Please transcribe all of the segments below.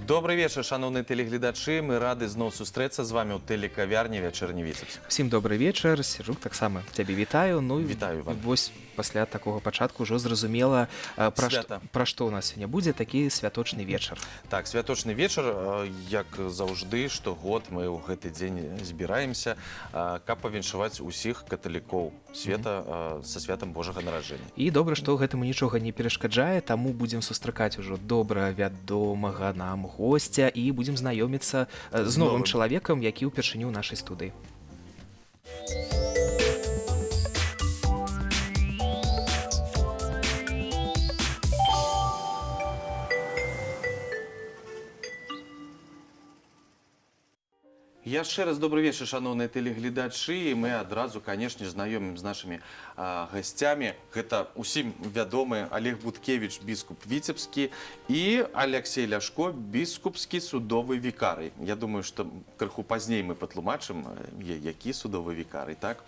Добрый вечер, шановные телегледачи. Мы рады зноў сустрэцца з вами ў тэлекавярні «Вячэрні Віцебск». Всім добрый вечар, Сержук, таксама цябе вітаю. Ну, Вітаю вам. Вось пасля такога пачатку ўжо зразумела, пра што ў нас сёння будзе такі святочны вечар. Так, святочны вечар, як заўжды, штогод мы ў гэты дзень збіраемся, каб павіншаваць усіх каталікоў света са святам Божага нараджэння. І добра, што гэтаму нічога не перашкаджае, таму будзем сустракаць ужо добра вядомага нам госця і будзем знаёміцца з новым чалавекам, які ўпершыню ў нашай студыі. Яшчэ раз добрый вечар, шановныя тэлегледачы. Мы адразу, канешне, знаёмім з нашымі гасцямі. Гэта усім вядомы Олег Буткевіч, біскуп Віцебскі, і Алексей Ляшко, біскупскі судовы вікарый. Я думаю, што крыху пазней мы патлумачым, які судовы вікарый, так?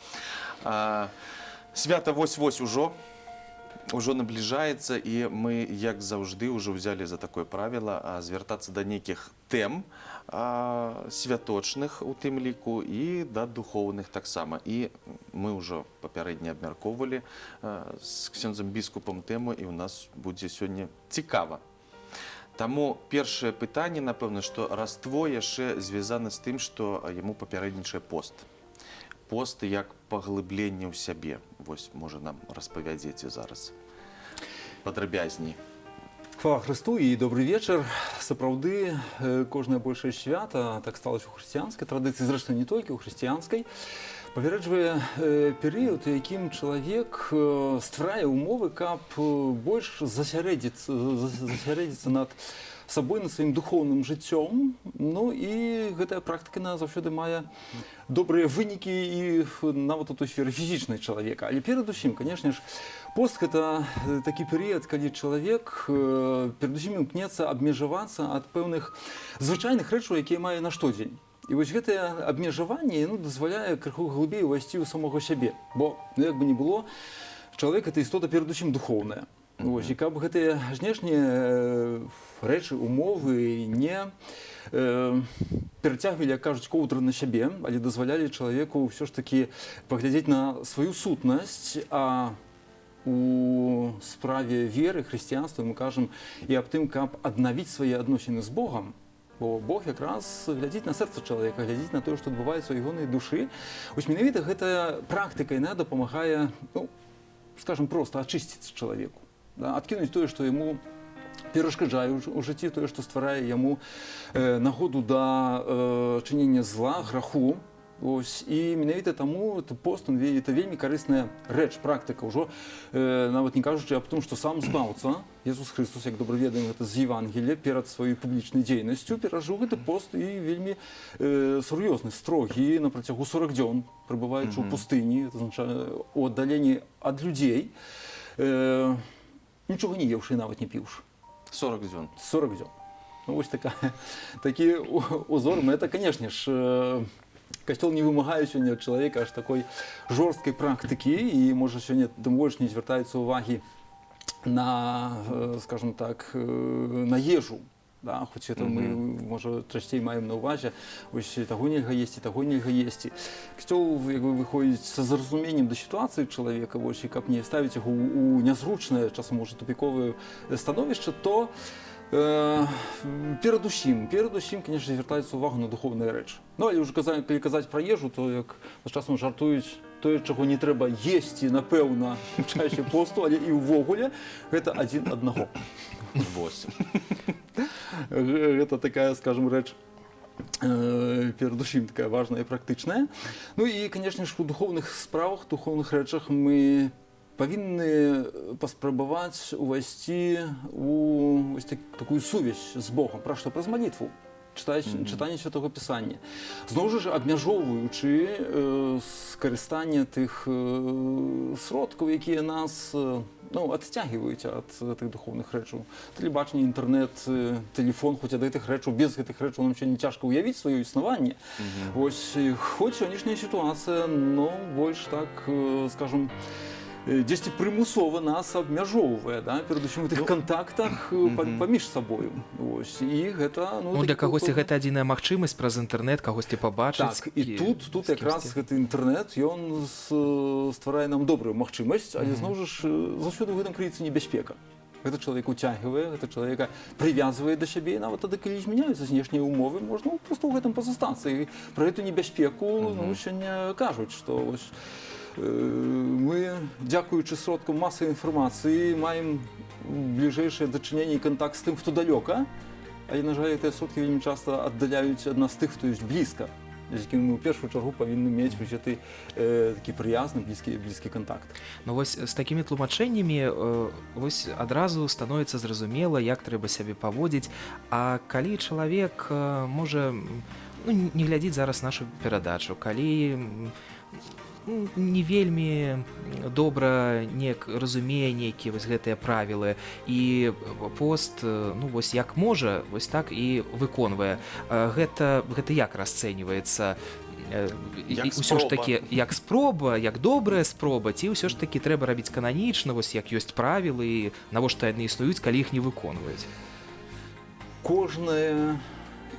Свята вось-вось ужо набліжаецца, і мы, як заўжды, ўжо ўзялі за такое правіла звяртацца да нейкіх тэм святочных у тым ліку і да духоўных таксама. І мы ўжо папярэдне абмяркоўвалі з ксёндзам біскупам тэму, і ў нас будзе сёння цікава. Таму першае пытанне, напэўна, што раство яшчэ звязана з тым, што яму папярэднічае пост. Пост як паглыбленне ў сябе. Вось, можа, нам распавядзеце зараз падрабязней. Хвала Христу і добрый вечар. Сапраўды, кожнае большае свята, так сталася ў хрысціянскай традыцыі, зрэшты, не толькі ў хрысціянскай, папярэджвае перыяд, у якім чалавек стварае ўмовы, каб больш засярэдзіцца над сабой, над сваім духоўным жыццём. Ну і гэтая практыка заўсёды мае добрыя вынікі і нават у той сферы фізічнай чалавека. Але перадусім, канешне ж, пост – гэта такі перыяд, калі чалавек перадусім імкнецца абмежавацца ад пэўных звычайных рэчаў, якія мае на штодзень. І вось гэтае абмежаванне дазваляе крыху глыбей увайсці ў самога сябе. Бо, як бы не было, чалавек – гэта істота перадусім духоўная. Вось, і каб гэтыя знешнія рэчы, умовы не перацягвалі, як кажуць, коўдры на сябе, але дазвалялі чалавеку ўсё ж такі паглядзець на сваю сутнасць, а у справе веры, хрысціянства мы кажам і аб тым, каб аднавіць свае адносіны з Богам. Бо Бог якраз глядзіць на сэрца чалавека, глядзіць на тое, што адбываецца ў ягонай душы. Вось менавіта гэтая практыка, яна дапамагае, ну, скажам проста, ачысціцца чалавеку. Адкінуць тое, што яму перашкаджае ў жыцці, тое, што стварае яму нагоду да чынення зла, граху. Ось, і менавіта таму пост – это вельмі карысная рэч, практыка. Ужо нават не кажучы аб тым, што сам збаўца, Jesús Христос, як добра ведаем, гэта з Евангелія, перад сваёй публічнай дзейнасцю перажыў гэты пост і вельмі сур'ёзны, строгі, на працягу 40 дзён, прыбываючы ў пустыні, у аддаленні ад людзей, нічога не еўшы, нават не піўшы. 40 дзён. 40 дзён. Ну, вось такі узор. Это, канешне ж, Касцёл не вымагае сёння ад чалавека аж такой жорсткай практыкі, і, можа, сёння тым больш не звяртаецца ўвагі на, скажам так, на ежу. Хоць это мы, можа, часцей маем на ўвазе, ось таго нельга есці, таго нельга есці. Касцёл выходзіць са зразуменнем да сітуацыі чалавека, вось, і каб не ставіць яго ў нязручнае, часам, можа, тупіковае становішча, то перадусім, канешне, звяртаецца ўвагу на духоўныя рэчы. Ну, але ўжо калі казаць пра ежу, то, як часам жартуюць, тое, чаго не трэба есці, напэўна, у часе посту, але і ўвогуле, гэта адзін аднаго. Вось. Гэта такая, скажам, рэч перадусім такая важная і практычная. Ну і, канешне ж, у духоўных справах, духоўных рэчах мы павінны паспрабаваць увайсці ў такую сувязь з Богом. Пра што? Праз малітву, чытанне Святога Пісання. Зноў жа, абмяжоўваючы скарыстанне тых сродкаў, якія нас адцягваюць ад тых духоўных рэчаў. Тэлебачанне, інтэрнэт, тэлефон, хоць ад гэтых рэчаў, без гэтых рэчаў нам сёння цяжка ўявіць сваё існаванне. Вось, хоць сённяшняя сітуацыя, больш так, скажам, дзесьці прымусова нас абмяжоўвае, да? Перадусім у тых кантактах паміж сабою. Вось. І гэта, Ну, для кагосьці гэта адзіная магчымасць праз інтэрнэт кагосьці пабачыць. Так, і тут якраз гэты інтэрнэт, ён стварае нам добрую магчымасць, але зноў жа заўсёды ў гэтым крыецца небяспека. Гэта чалавек уцягвае, гэта чалавека прывязвае да сябе, і нават тады, калі змяняюцца знешнія умовы, можна проста ў гэтым пазастацца. І пра гэту небяспеку сёння кажуць, што мы, дзякуючы сродкам масавай інфармацыі, маем бліжэйшае дачыненне і кантакт з тым, хто далёка, але, на жаль, гэтыя сродкі вельмі часта аддаляюць ад нас тых, хто ёсць блізка, з якім мы ў першую чаргу павінны мець гэты такі прыязны, блізкі кантакт. Ну вось з такімі тлумачэннямі вось адразу становіцца зразумела, як трэба сябе паводзіць. А калі чалавек можа не глядзіць зараз нашу перадачу, калі не вельмі добра неяк разумее нейкія вось гэтыя правілы, і пост вось як можа, вось так і выконвае. Гэта як расцэньваецца? Усё ж такі як спроба, як добрая спроба, ці ўсё ж такі трэба рабіць кананічна, вось як ёсць правілы, і навошта яны існуюць, калі іх не выконваюць? Кожнае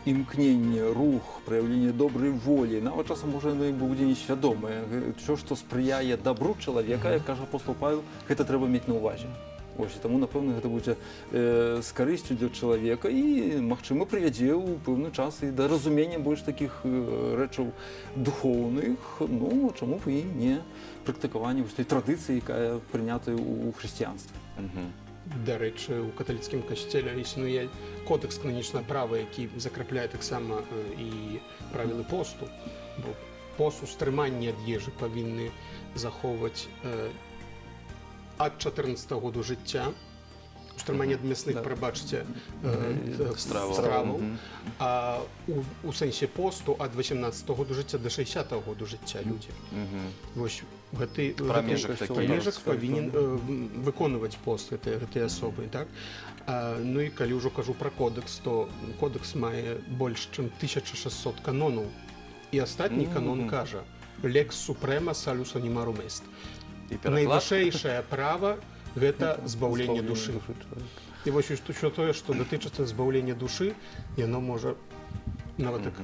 імкненне, рух, праяўленне добрай волі, нават часам можа будзе несвядомае. Усё, што спрыяе дабру чалавека, як кажа апостол Павел, гэта трэба мець на ўвазе. Ось, таму, напэўна, гэта будзе з карысцю для чалавека і, магчыма, прывядзе ў пэўны час і да разумення больш такіх рэчаў духоўных, ну, чаму б і не практыкаванне той традыцыі, якая прынятая ў хрысціянстве. Дарэчы, у каталіцкім касцеле існуе кодэкс кананічнага права, які закрапляе таксама і правілы посту. Бо пост устрымання ад ежы павінны захоўваць ад 14 году жыцця, устрымання ад мясных, прабачце, страваў, а у сэнсе посту ад 18 году жыцця да 60 году жыцця людзі. Вось гэты прамежак павінен выконваць пост гэтай асобы. Ну і калі ўжо кажу пра кодэкс, то кодэкс мае больш чым 1600 канонаў. І астатні канон кажа «Lex suprema salus animarum est». Найвышэйшае права – гэта збаўленне душы. І вось усё тое, што датычыцца збаўлення душы, яно можа, нават так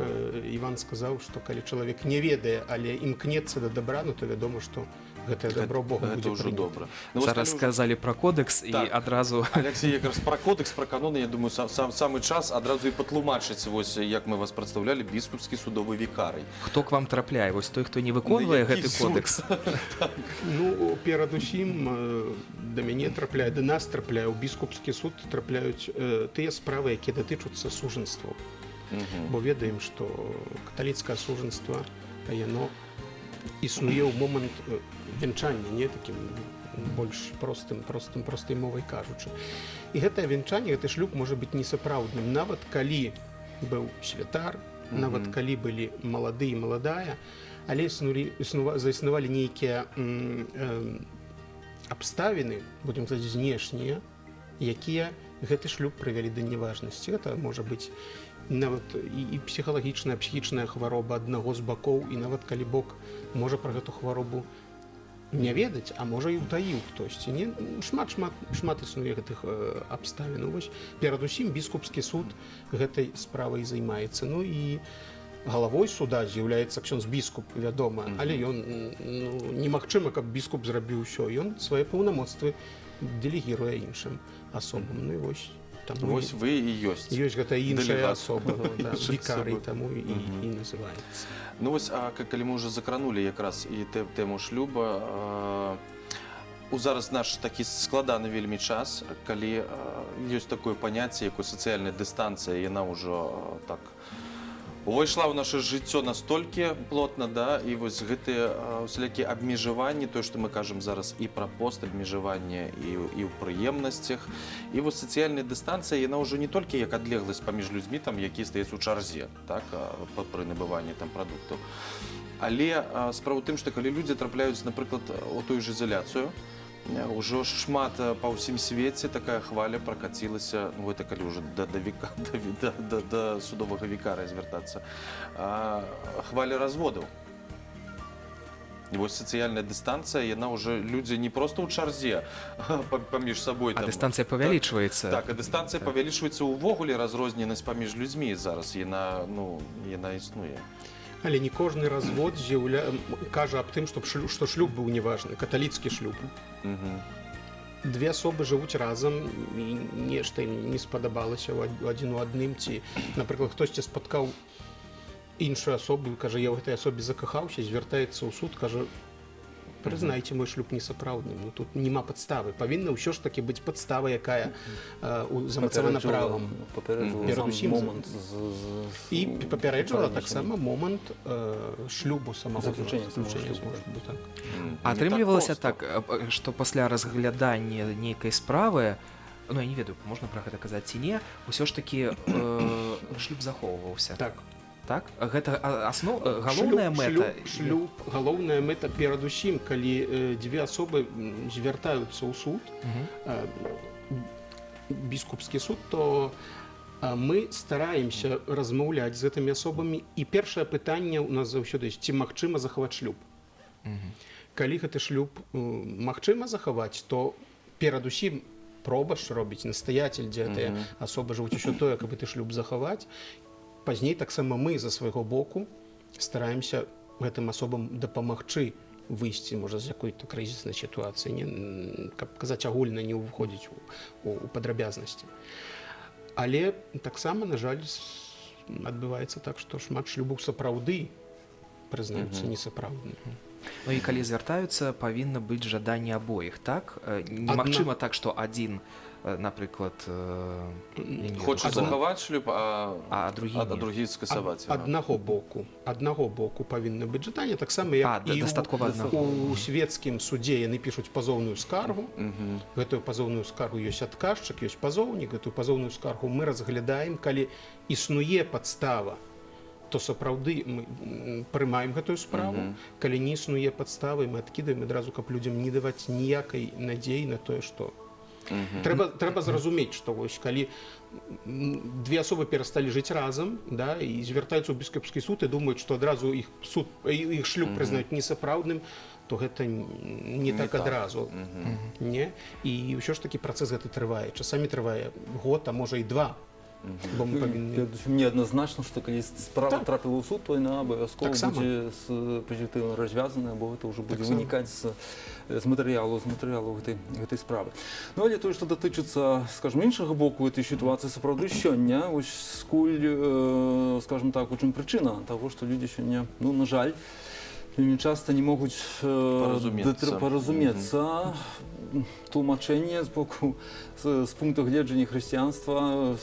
Іван сказаў, што калі чалавек не ведае, але імкнецца да дабра, то вядома, што гэтае дабро Богу будзе прынята. Зараз сказалі пра кодэкс і адразу... Алексей, якраз пра кодэкс, пра каноны, я думаю, самы час адразу і патлумачыць, вось як мы вас прадстаўлялі, біскупскі судовы вікарый. Хто к вам трапляе? Вось той, хто не выконвае гэты кодэкс? Ну, перадусім, да мяне трапляе, да нас трапляе, у біскупскі суд трапляюць тыя справы, якія датычуцца сужанстваў. Бо ведаем, што каталіцкае сужанства, яно існуе ў момант вянчання, не такім больш простай мовай кажучы. І гэтае вянчанне, гэты шлюб можа быць несапраўдным. Нават калі быў святар, нават калі былі малады і маладая, але заіснавалі нейкія абставіны, будзем сказаць, знешнія, якія гэты шлюб прывялі да няважнасці. Гэта можа быць нават і псіхалагічная, псіхічная хвароба аднаго з бакоў, і нават калі бок можа пра гэту хваробу не ведаць, а можа і ўтаіў хтосьці. Шмат існуе гэтых абставін. Вось перадусім біскупскі суд гэтай справай займаецца. Ну і галавой суда з'яўляецца ксёндз-біскуп, вядома, але ён немагчыма, каб біскуп зрабіў усё. Ён свае паўнамоцтвы дэлегіруе іншым асобам. Ну і вось Вось вы і ёсць. Ёсць гэта іншая асоба, вікарый, таму і называецца. Ну вось, а калі мы ўжо закранулі якраз і тэму шлюба, зараз наш такі складаны вельмі час, калі ёсць такое паняцце, як сацыяльная дыстанцыя, яна ўжо так увайшла ў наше жыццё настолькі плотна, да, і вось гэтыя усялякія абмежаванні, тое, што мы кажам зараз і пра пост, абмежаванне і ў прыемнасцях. І вось сацыяльная дыстанцыя, яна ўжо не толькі як адлегласць паміж людзьмі, які стаяць у чарзе, так, пры набыванні прадуктаў. Але справа ў тым, што калі людзі трапляюць, напрыклад, у тую ж ізаляцыю, ўжо шмат па ўсім свеце такая хваля пракацілася, ну гэта калі ўжо да судовага вікарыя звяртацца, хваля разводаў. І вось сацыяльная дыстанцыя, яна ўжо людзі не проста ў чарзе паміж сабой. А там. дыстанцыя павялічваецца. Так, а дыстанцыя павялічваецца ўвогуле, разрозненасць паміж людзьмі зараз, яна існуе. Але не кожны развод кажа аб тым, што шлюб быў неважны, каталіцкі шлюб. Две асобы жывуць разам, і нешта ім не спадабалася адзін у адным, ці, напрыклад, хтосьці спаткаў іншую асобу, кажа, я ў гэтай асобе закахаўся, звяртаецца ў суд, кажа, прызнайце, мой шлюб несапраўдным. Ну, тут няма падставы. Павінна ўсё ж такі быць падстава, якая замацавана правам. Папярэджвала момант І папярэджвала таксама момант шлюбу самого. Заключення самого Заключення шлюбу. зможа быць, так. Атрымлівалася так, што пасля разглядання нейкай справы, ну я не ведаю, можна пра гэта казаць ці не, усё ж такі шлюб захоўваўся. Так. Так? Гэта галоўная мэта? Шлюб, галоўная мэта перадусім, калі дзве асобы звяртаюцца ў суд, біскупскі суд, то мы стараемся размаўляць з гэтымі асобамі, і першае пытанне ў нас заўсёды ёсць, ці магчыма захаваць шлюб. Калі гэты шлюб магчыма захаваць, то перадусім пробач робіць, настаяцель, дзе гэтыя асобы жывуць, усё тое, каб гэты шлюб захаваць. Пазней таксама мы за свайго боку стараемся гэтым асобам дапамагчы выйсці, можа, з якой-то крызіснай сітуацыі, каб казаць агульна, не ўваходзіць у падрабязнасці. Але таксама, на жаль, адбываецца так, што шмат шлюбаў сапраўды прызнаюцца несапраўднымі. Ну і калі звяртаюцца, павінна быць жаданне абоіх, так? Немагчыма так, што адзін, напрыклад, хоча захаваць шлюб, а другі скасаваць. Аднаго боку павінна быць жаданне, таксама як і у свецкім судзе яны пішуць пазоўную скаргу. Гэтую пазоўную скаргу ёсць адказчык, ёсць пазоўнік, гэтую пазоўную скаргу мы разглядаем, калі існуе падстава, то сапраўды мы прымаем гэтую справу, калі не існуе падставы, мы адкідаем адразу, каб людзям не даваць ніякай надзеі на тое, што трэба зразумець, што вось калі две асобы перасталі жыць разам, да, і звяртаюцца ў біскупскі суд і думаюць, што адразу іх шлюб прызнаюць несапраўдным, то гэта не так адразу. Не? І ўсё ж такі працэс гэты трывае. Часамі трывае год, а можа і два. Бо мы павінны... Неадназначна, што калі справа трапіла ў суд, то яна абавязкова будзе пазітыўна развязаная, бо гэта ўжо будзе вынікаць з матэрыялу гэтай справы. Ну, але тое, што датычыцца, скажем, іншага боку гэтай сітуацыі, сапраўды сёння, вось скуль, скажем так, у чым прычына таго, што людзі сёння, ну, на жаль, вельмі часта не могуць паразумецца. Тлумачэнне з боку, з пункту гледжання хрысціянства,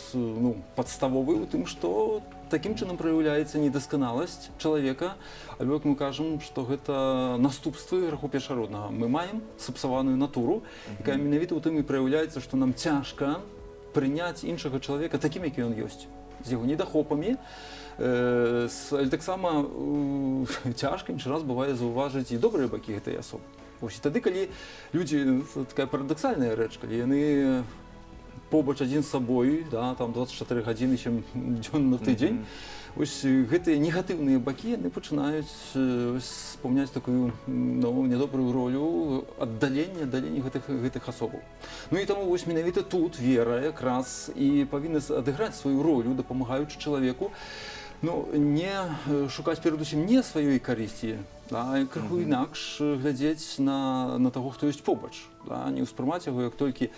падставовы ў тым, што такім чынам праяўляецца недасканаласць чалавека, альбо, як мы кажам, што гэта наступствы граху першароднага. Мы маем сапсаваную натуру, якая менавіта ў тым і праяўляецца, што нам цяжка прыняць іншага чалавека такім, які ён ёсць, з яго недахопамі. Але таксама цяжка іншы раз бывае заўважыць і добрыя бакі гэтай асобы. Вось тады, калі людзі, такая парадаксальная рэч, калі яны побач адзін з сабой, да, там 24 гадзіны, 7 дзён на тыдзень, вось гэтыя негатыўныя бакі, яны пачынаюць спаўняць такую нядобрую ролю аддалення гэтых асобаў. Ну і таму вось менавіта тут вера якраз і павінна адыграць сваю ролю, дапамагаючы чалавеку, не шукаць перадусім не сваёй карысці, а крыху інакш глядзець на таго, хто ёсць побач. Не ўспрымаць яго як толькі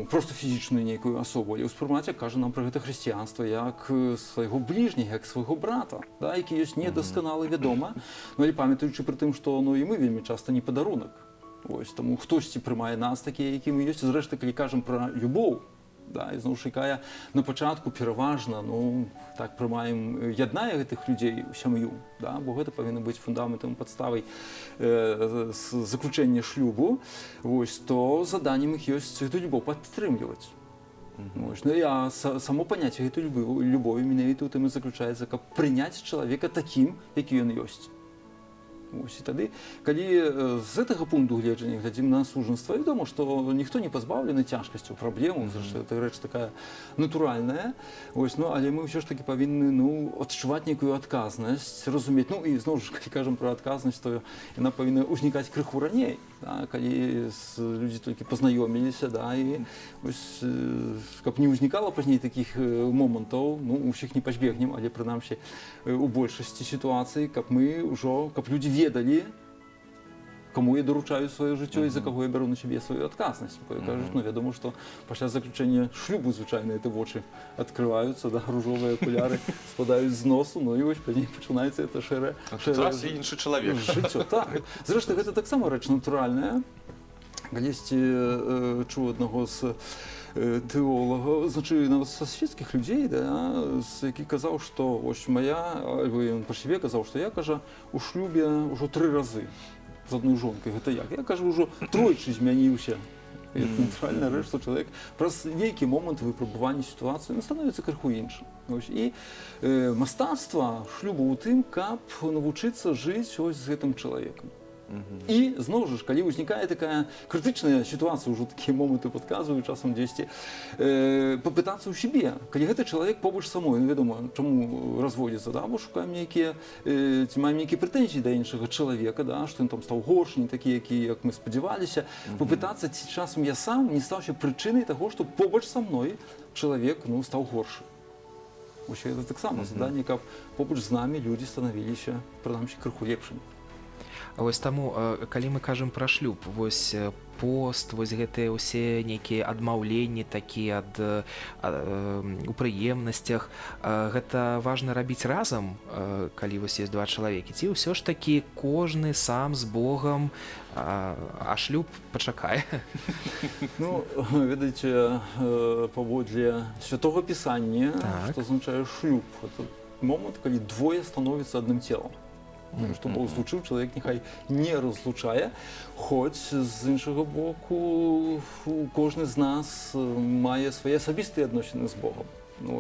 проста фізічную нейкую асобу, але ўспрымаць, як кажа нам пра гэта хрысціянства, як свайго бліжняга, як свайго брата, які ёсць недасканалы, вядома, але памятаючы пры тым, што і мы вельмі часта не падарунак. Таму хтосьці прымае нас такія, які мы ёсць, зрэшты, калі кажам пра любоў, і зноў ж якая на пачатку пераважна так прымаем, яднае гэтых людзей у сям'ю, бо гэта павінна быць фундаментам, падставай заключэння шлюбу, то заданнем іх ёсць гэту любоў падтрымліваць. А само паняцце гэтай любові менавіта ў тым і заключаецца, каб прыняць чалавека такім, які ён ёсць. Вось, і тады, калі з гэтага пункту гледжання глядзім на сужанства, вядома, што ніхто не пазбаўлены цяжкасцю праблему, зрэшты, гэта рэч такая натуральная. Вось, ну, але мы ўсё ж такі павінны адчуваць нейкую адказнасць, разумець. Ну і зноў ж, калі кажам пра адказнасць, то яна павінна ўзнікаць крыху раней, да, калі людзі толькі пазнаёміліся, да, і вось, каб не ўзнікала пазней такіх момантаў, ну, усіх не пазбегнем, але прынамсі у большасці сітуацый, каб людзі ведалі, каму я даручаю сваё жыццё і за каго я бяру на сябе сваю адказнасць. Кажуць, ну, вядома, што пасля заключэння шлюбу звычайна гэты вочы адкрываюцца, да, ружовыя акуляры спадаюць з носу, ну і вось пазней пачынаецца гэта шэрае іншы чалавек. Жыццё, так. Зрэшты, гэта таксама рэч натуральная. Калісьці чуў аднаго з тэолагаў, значы, нават са свецкіх людзей, да, які казаў, што ось альбо ён па сябе казаў, што я, кажа, у шлюбе ўжо 3 разы з адной жонкай. Гэта як? Я, кажу, ўжо тройчы змяніўся. Это натуральная рэч, што чалавек праз нейкі момант выпрабування сітуацыі становіцца крыху іншым. І мастацтва шлюбу ў тым, каб навучыцца жыць ось з гэтым чалавекам. І зноў жа, калі ўзнікае такая крытычная сітуацыя, ўжо такія моманты падказваю часам дзесьці, папытацца ў сябе. Калі гэты чалавек побач са мной, ну, вядома, чаму разводзіцца, да, бо шукаем нейкія, ці маем нейкія прэтэнзіі да іншага чалавека, да, што ён там стаў горш, не такі, як мы спадзяваліся. Папытацца, ці часам я сам не стаўся прычынай таго, што побач са мной чалавек, ну, стаў горшы. Вось гэта таксама заданне, каб побач з намі людзі станавіліся, прынамсі, крыху лепшымі. А вось таму, калі мы кажам пра шлюб, вось пост, вось гэтыя ўсе нейкія адмаўленні такія у прыемнасцях, гэта важна рабіць разам, калі вось ёсць 2 чалавекі, ці ўсё ж такі кожны сам з Богам, а шлюб пачакае? Ну, ведаеце, паводле Святога Пісання, што азначае шлюб, гэта момант, калі двое становяцца адным целам. Што Бог злучыў, чалавек няхай не разлучае, хоць з іншага боку кожны з нас мае свае асабістыя адносіны з Богом.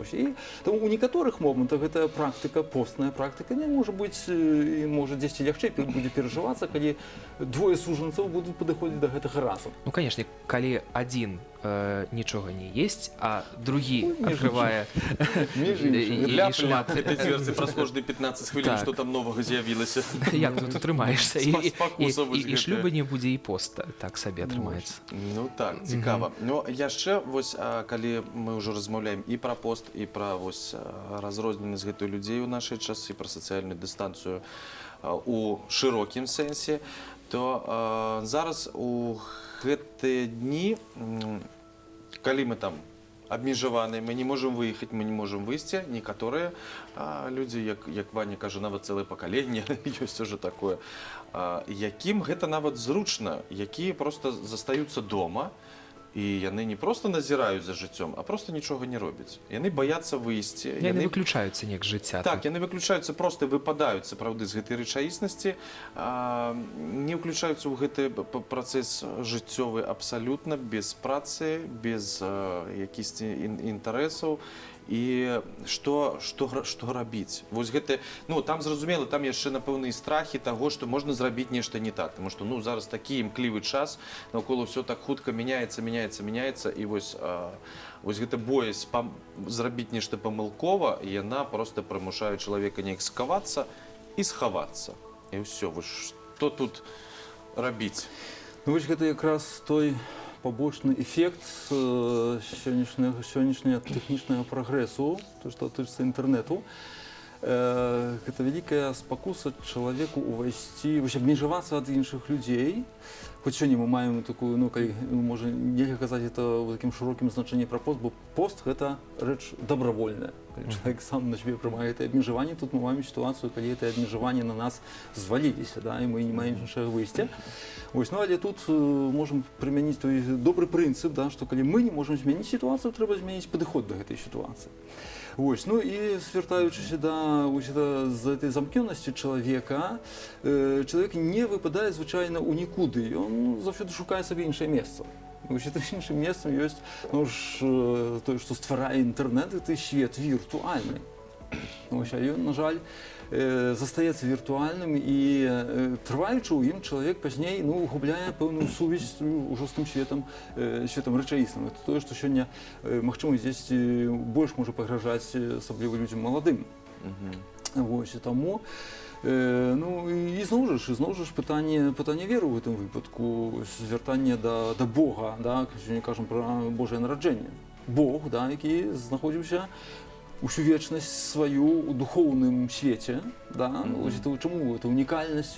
І тому у некаторых момантах гэтая практыка, постная практыка, не можа быць, і можа дзесьці лягчэй будзе перажывацца, калі двое сужанцаў будуць падыходзіць да гэтага разам. Ну, канешне, калі адзін нічога не есць, а другі адкрывае шмат гэтай дзверцы праз кожныя 15 хвілін, што там новага з'явілася. Як тут утрымаешся? І шлюба не будзе, і пост так сабе атрымаецца. Ну так, цікава. Ну, яшчэ, вось, калі мы ўжо размаўляем і пра пост, і пра разрозненасць гэтых людзей у нашай часы, пра сацыяльную дыстанцыю у шырокім сэнсе, то зараз у гэтыя дні, калі мы там абмежаваныя, мы не можам выехаць, мы не можам выйсці, некаторыя людзі, як Ваня кажа, нават цэлае пакаленне, ёсць уже такое, якім гэта нават зручна, якія проста застаюцца дома, і яны не проста назіраюць за жыццём, а проста нічога не робяць. Яны баяцца выйсці. Яны выключаюцца неяк жыцця. Так, яны выключаюцца, проста выпадаюць, сапраўды, з гэтай рэчаіснасці, не ўключаюцца ў гэты працэс жыццёвы абсалютна, без працы, без якісьці інтарэсаў. І што рабіць? Вось гэта, ну, там зразумела, там яшчэ, напэўна, і страхі таго, што можна зрабіць нешта не так, таму што, ну, зараз такі імклівы час, навколо ўсё так хутка мяняецца, і вось гэта боязь зрабіць нешта памылкова, яна проста прымушае чалавека неяк схавацца і схавацца. І ўсё, што тут рабіць? Ну, вось гэта якраз той побочны эфект сённяшняга тэхнічнага прагрэсу, то, што тычыцца інтэрнэту. Гэта вялікая спакуса чалавеку увайсці, абмежавацца ад іншых людзей. Хоць сёння мы маем такую, ну, калі, можа, нельга казаць гэта ў такім шырокім значэнні пра пост, бо пост гэта рэч добравольная. Калі чалавек сам на сябе прымае гэтае абмежаванне, тут мы маем сітуацыю, калі гэтае абмежаванне на нас зваліліся, да, і мы не маем іншага выйсця. Вось, ну, але тут можам прымяніць той добры прынцып, да, што калі мы не можам змяніць сітуацыю, трэба змяніць падыход да гэтай сітуацыі. Вось, ну і звяртаючыся да з гэтай замкнёнасці чалавека, чалавек не выпадае звычайна ў нікуды, ён заўсёды шукае сабе іншае месца. Вось гэтым іншым месцам ёсць, ну ж, тое, што стварае інтэрнэт, гэты свет віртуальны. Ось, а ён, на жаль, застаецца віртуальным і трываючы ў ім чалавек пазней губляе пэўную сувязь ужо з тым светам рэчаісным. Это тое, што сёння, магчыма, дзесьці больш можа пагражаць асабліва людзям маладым. Вось, і таму і зноў жа пытанне веры ў гэтым выпадку, звяртанне да Бога, да, сёння кажам пра Божае нараджэнне. Бог, да, які знаходзіўся усю вечнасць сваю ў духоўным свеце, да, ось это чаму гэта унікальнасць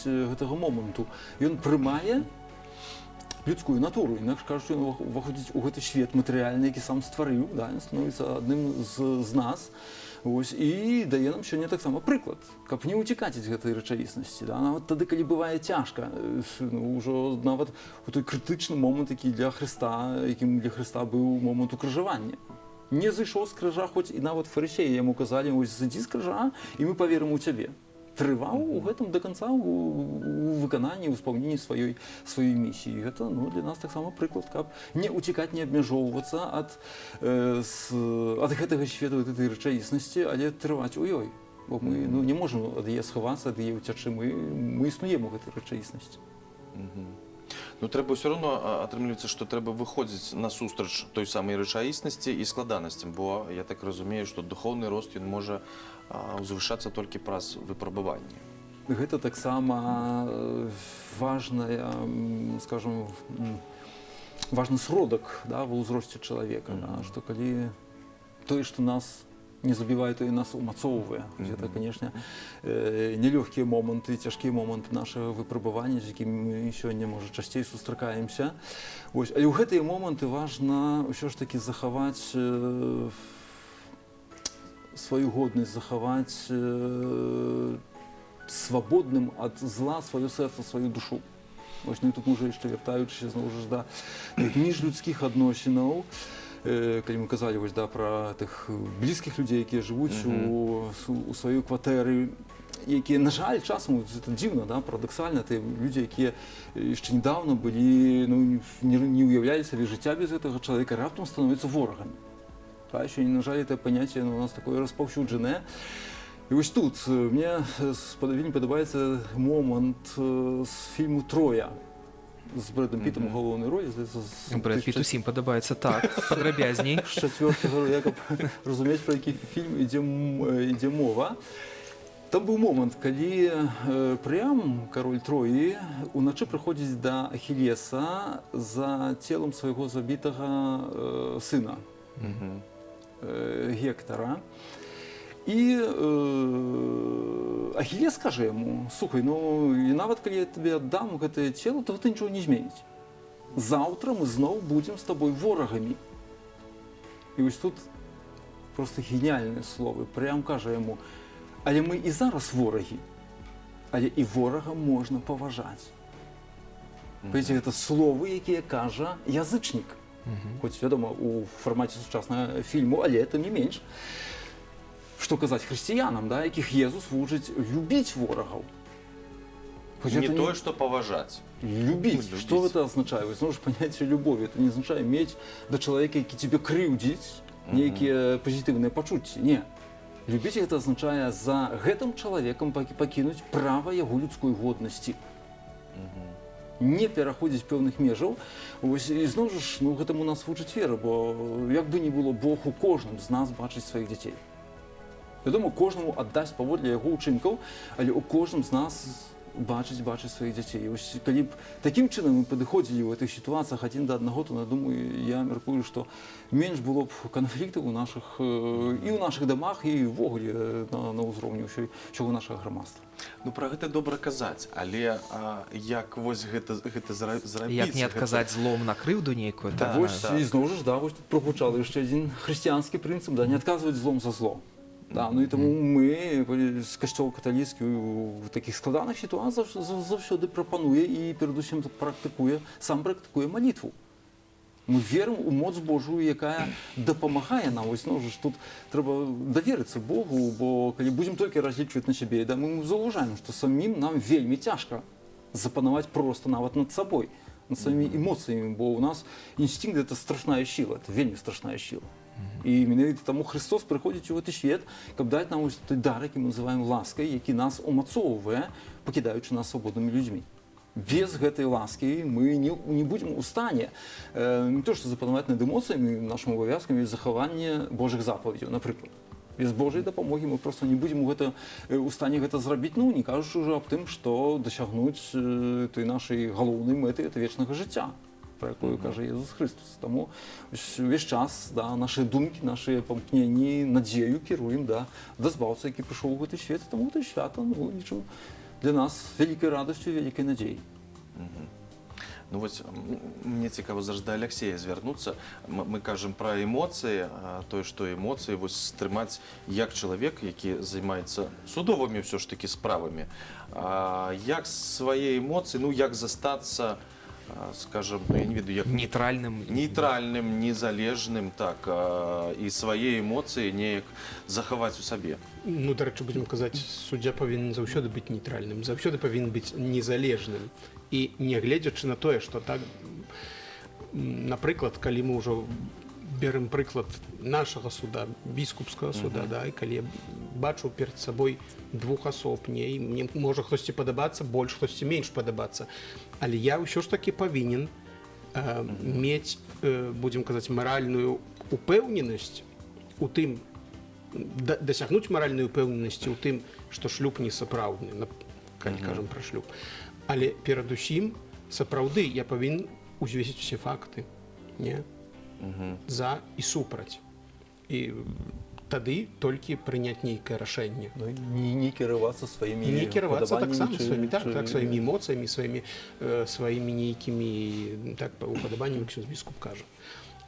гэтага моманту. Ён прымае людскую натуру, інакш кажучы, ён уваходзіць у гэты свет матэрыяльны, які сам стварыў, да, ён становіцца адным з нас. Ось, і дае нам сёння таксама прыклад, каб не уцікаць ад гэтай рэчаіснасці. Да? Нават тады, калі бывае цяжка, ўжо нават у той крытычны момант, якім для Хрыста быў момант укрыжавання. Не зышоў з крыжа, хоць і нават фарысеі яму казалі, ось зайдзі з крыжа, і мы паверым у цябе. Трываў у гэтым да канца у выкананні, у спаўненні сваёй місіі. Гэта для нас таксама прыклад, каб не уцікаць, не абмяжоўвацца ад гэтага свету, ад гэтай рэчаіснасці, але трываць у ёй. Бо мы не можам ад яе схавацца, ад яе ўцячы, мы існуем у гэтай рэчаіснасці. Трэба ўсё роўно атрымліваецца, што трэба выходзіць насустрач той самай рэчаіснасці і складанасцям, бо я так разумею, што духоўны рост ён можа узвышацца толькі праз выпрабаванні. Гэта таксама важная, скажем, важны сродак, да, ва ўзросце чалавека, што калі тое, што нас не забівае, то і нас умацоўвае. Гэта, канешне, нелёгкія моманты, цяжкія моманты нашага выпрабавання, з якімі мы сёння, можа, часцей сустракаемся. Але ў гэтыя моманты важна ўсё ж такі захаваць сваю годнасць, захаваць свабодным ад зла сваё сэрца, сваю душу. І тут, можа, яшчэ вяртаючыся зноў жа да міжлюдскіх адносінаў, калі мы казалі пра тых блізкіх людзей, якія жывуць у сваёй кватэры, якія, на жаль, часам, это дзіўна, парадаксальна, тыя людзі, якія яшчэ недавно былі, не ўяўлялі сабе жыцця без гэтага чалавека, раптам становяцца ворагамі. На жаль, это паняцце у нас такое распаўсюджанае. І вось тут мне вельмі падабаецца момант з фільму «Троя» з Брэдом Пітам у галоўнай ролі. Брэд Піт усім падабаецца, так, падрабязней. З чацвёртага, каб разумець, пра які фільм ідзе мова. Там быў момант, калі Прыам, кароль Троі, уначы прыходзіць да Ахілеса за целам свайго забітага сына Гектара. І Ахілес кажа яму: слухай, і нават калі я табе аддам гэтае цело, то гэта нічого не зменіць. Заўтра мы зноў будзем з табой ворагамі. І вось тут проста геніальныя словы. Прям кажа яму: але мы і зараз ворагі, але і ворага можна паважаць. Гэта словы, якія кажа язычнік. Хоць, вядома, у фармаце сучаснага фільму, але тым не менш. Што казаць хрысціянам, якіх Езус вучыць любіць ворагаў. Не тое, што паважаць. Любіць. Што гэта азначае? Вы зноў жа паняцце любові. Это не азначае мець да чалавека, які цябе крыўдзіць, нейкія пазітыўныя пачуцці. Не. Любіць гэта азначае за гэтым чалавекам пакінуць права яго людской годнасці. Не пераходзіць пэўных межаў. І зноў жа, гэтаму нас вучыць вера, бо як бы ні было, Бог у кожным з нас бачыць сваіх дзяцей. Вядома, кожнаму аддасць паводле яго ўчынкаў, але ў кожным з нас бачыць сваіх дзяцей. Калі б такім чынам мы падыходзілі ў гэтых сітуацыях адзін да аднаго, то, думаю, я мяркую, што менш было б канфліктаў і ў нашых дамах, і ўвогуле на ўзроўні ўсяго нашага грамадства. Пра гэта добра казаць, але як вось гэта зрабіць? Як не адказаць злом на крыўду нейкую? І зноў жа, тут прагучала яшчэ адзін хрысціянскі прынцып, не адказваць злом за зло. І таму мы з касцёл каталіцкі ў такіх складаных сітуацыях заўсёды прапануе і перадусім сам практыкуе малітву. Мы верым у моц Божую, якая дапамагае нам. Тут трэба даверыцца Богу, бо калі будзем толькі разлічваць на сябе, мы заўважаем, што самім нам вельмі цяжка запанаваць проста нават над сабой, над сваімі эмоцыямі, бо ў нас інстынкт — гэта страшная сіла, это вельмі страшная сіла. І менавіта таму Христос прыходзіць у гэты свет, каб даць нам вось той дар, які мы называем ласкай, які нас умацоўвае, пакідаючы нас свабоднымі людзьмі. Без гэтай ласкі мы не будзем у стане не то што запанаваць над эмоцыямі, нашым абавязкам ёсць захаванне Божых запаведзяў, напрыклад. Без Божай дапамогі мы проста не будзем у стане гэта зрабіць, не кажучы ўжо аб тым, што дасягнуць той нашай галоўнай мэты это вечнага жыцця, про якую кажа Езус Христос. Таму увесь час нашы думкі, нашы памкненні, надзею кіруем да збаўцы, які прыйшоў у гэты свет, таму гэта свята лічым для нас вялікай радасцю, вялікай надзеяй. Ну вось мне цікава зараз да Аляксея звярнуцца. Мы кажам пра эмоцыі, тое, што эмоцыі вось стрымаць як чалавек, які займаецца судовымі ўсё ж такі справамі. Як свае эмоцыі, як застацца, скажам, я не ведаю, як нейтральным, незалежным, так, і свае эмоцыі неяк захаваць у сабе. Дарэчы, будзем казаць, суддзя павінен заўсёды быць нейтральным, заўсёды павінен быць незалежным. І не гледзячы на тое, што так, напрыклад, калі мы ўжо берем прыклад нашага суда, біскупскага суда, і калі я бачу перад сабой двух асоб, мне можа хтосьці падабацца, больш хтосьці менш падабацца, але я ўсё ж такі павінен мець, будзем казаць, маральную упэўненасць у тым, дасягнуць маральнай упэўненасці ў тым, што шлюб не сапраўдны, калі кажам пра шлюб. Але перадусім, сапраўды, я павінен узвесіць усе факты, за і супраць. І тады толькі прыняць нейкае рашэнне. Не кіравацца сваімі не кіравацца таксама сваімі эмоцыямі, сваімі нейкімі упадабаннямі, як біскуп кажа.